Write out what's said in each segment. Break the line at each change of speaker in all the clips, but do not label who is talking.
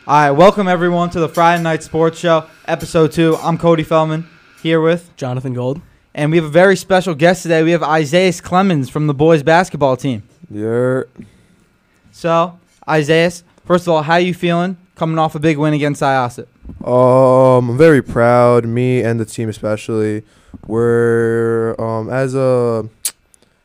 All right, welcome everyone to the Friday Night Sports Show, episode 2. I'm Cody Feldman, here with
Jonathan Gold.
And we have a very special guest today. We have Izais Clemmons from the boys basketball team.
Yeah.
So, Izais, first of all, how are you feeling coming off a big win against Syosset?
I'm very proud, me and the team especially. We're as a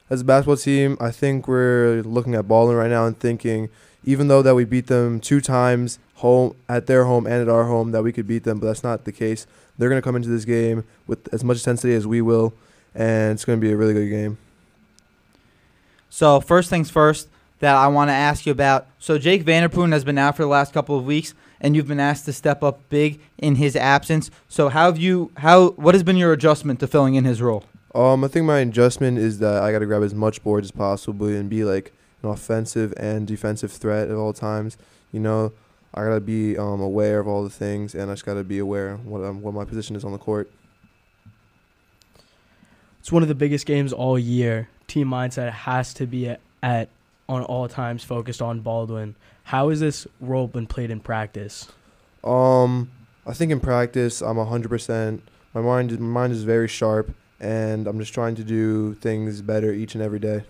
basketball team, I think we're looking at Baldwin right now and thinking, even though that we beat them 2 times home at their home and at our home, that we could beat them, but that's not the case. They're going to come into this game with as much intensity as we will, and it's going to be a really good game.
So, first things first that I want to ask you about. So, Jake Vanderpoon has been out for the last couple of weeks, and you've been asked to step up big in his absence. So, what has been your adjustment to filling in his role?
I think my adjustment is that I got to grab as much boards as possible and be like an offensive and defensive threat at all times. You know, I got to be aware of all the things, and I just got to be aware of what my position is on the court.
It's one of the biggest games all year. Team mindset has to be at on all times focused on Baldwin. How has this role been played in practice?
I think in practice I'm 100%. My mind is very sharp, and I'm just trying to do things better each and every day.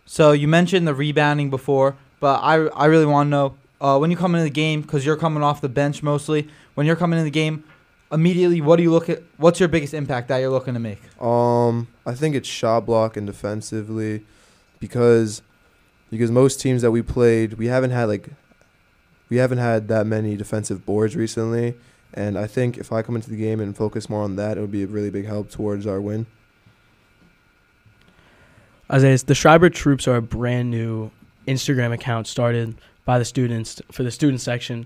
So you mentioned the rebounding before, but I really want to know, when you come into the game, because you're coming off the bench mostly, when you're coming into the game, immediately what's your biggest impact that you're looking to make?
I think it's shot block and defensively, because most teams that we played, we haven't had that many defensive boards recently, and I think if I come into the game and focus more on that, it would be a really big help towards our win.
Isaiah, the Schreiber Troops are a brand new Instagram account started by the students for the student section.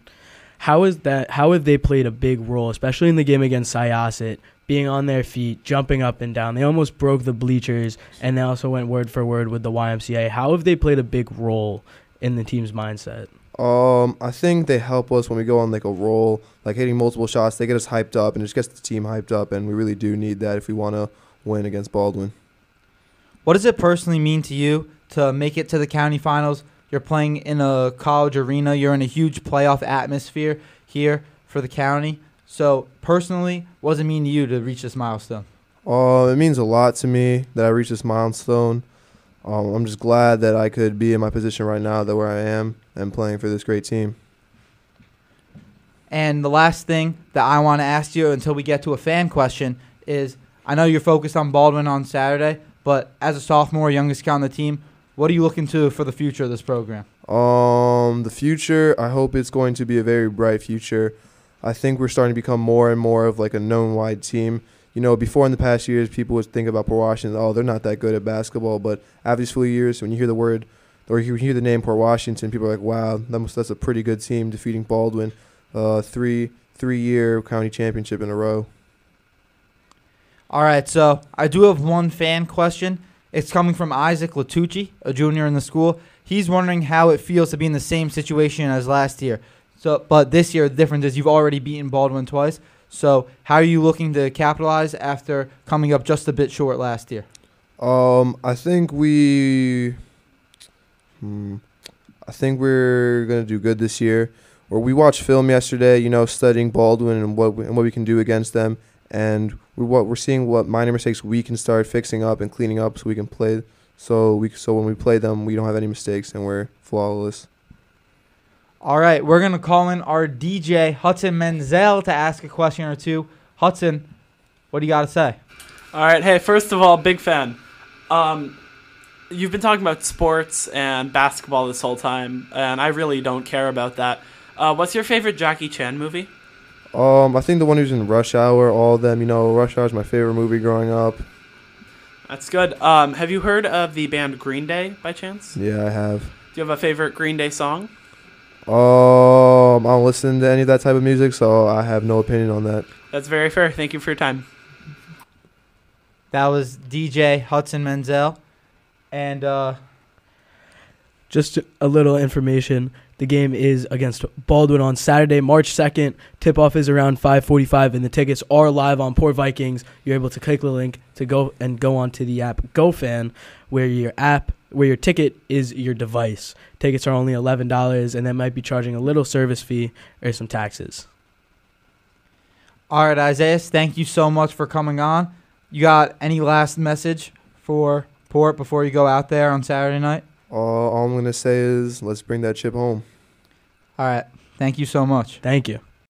How have they played a big role, especially in the game against Syosset, being on their feet, jumping up and down? They almost broke the bleachers, and they also went word for word with the YMCA. How have they played a big role in the team's mindset?
I think they help us when we go on like a roll, like hitting multiple shots. They get us hyped up, and it just gets the team hyped up, and we really do need that if we want to win against Baldwin.
What does it personally mean to you to make it to the county finals? You're playing in a college arena. You're in a huge playoff atmosphere here for the county. So, personally, what does it mean to you to reach this milestone?
It means a lot to me that I reached this milestone. I'm just glad that I could be in my position right now, that where I am, and playing for this great team.
And the last thing that I want to ask you until we get to a fan question is, I know you're focused on Baldwin on Saturday, but as a sophomore, youngest guy on the team, what are you looking to for the future of this program?
The future, I hope it's going to be a very bright future. I think we're starting to become more and more of like a known-wide team. You know, before in the past years, people would think about Port Washington, oh, they're not that good at basketball. But after these few years, when you hear the word or you hear the name Port Washington, people are like, wow, that's a pretty good team defeating Baldwin. Three-year county championship in a row.
All right, so I do have one fan question. It's coming from Isaac Latucci, a junior in the school. He's wondering how it feels to be in the same situation as last year. But this year, the difference is you've already beaten Baldwin twice. So how are you looking to capitalize after coming up just a bit short last year?
I think we're going to do good this year. We watched film yesterday, you know, studying Baldwin and what we can do against them. And we're seeing what minor mistakes we can start fixing up and cleaning up so we can play. So when we play them, we don't have any mistakes and we're flawless.
All right, we're going to call in our DJ, Hudson Menzel, to ask a question or two. Hudson, what do you got to say?
All right, hey, first of all, big fan. You've been talking about sports and basketball this whole time, and I really don't care about that. What's your favorite Jackie Chan movie?
I think the one who's in Rush Hour, all of them. You know, Rush Hour is my favorite movie growing up.
That's good. Have you heard of the band Green Day by chance?
Yeah, I have.
Do you have a favorite Green Day song?
I don't listen to any of that type of music, so I have no opinion on that.
That's very fair. Thank you for your time.
That was DJ Hudson Menzel. And
just a little information. The game is against Baldwin on Saturday, March 2nd. Tip-off is around 5:45, and the tickets are live on Port Vikings. You're able to click the link to go onto the app GoFan, where where your ticket is your device. Tickets are only $11, and they might be charging a little service fee or some taxes.
All right, Izais, thank you so much for coming on. You got any last message for Port before you go out there on Saturday night?
All I'm going to say is let's bring that chip home.
All right. Thank you so much.
Thank you.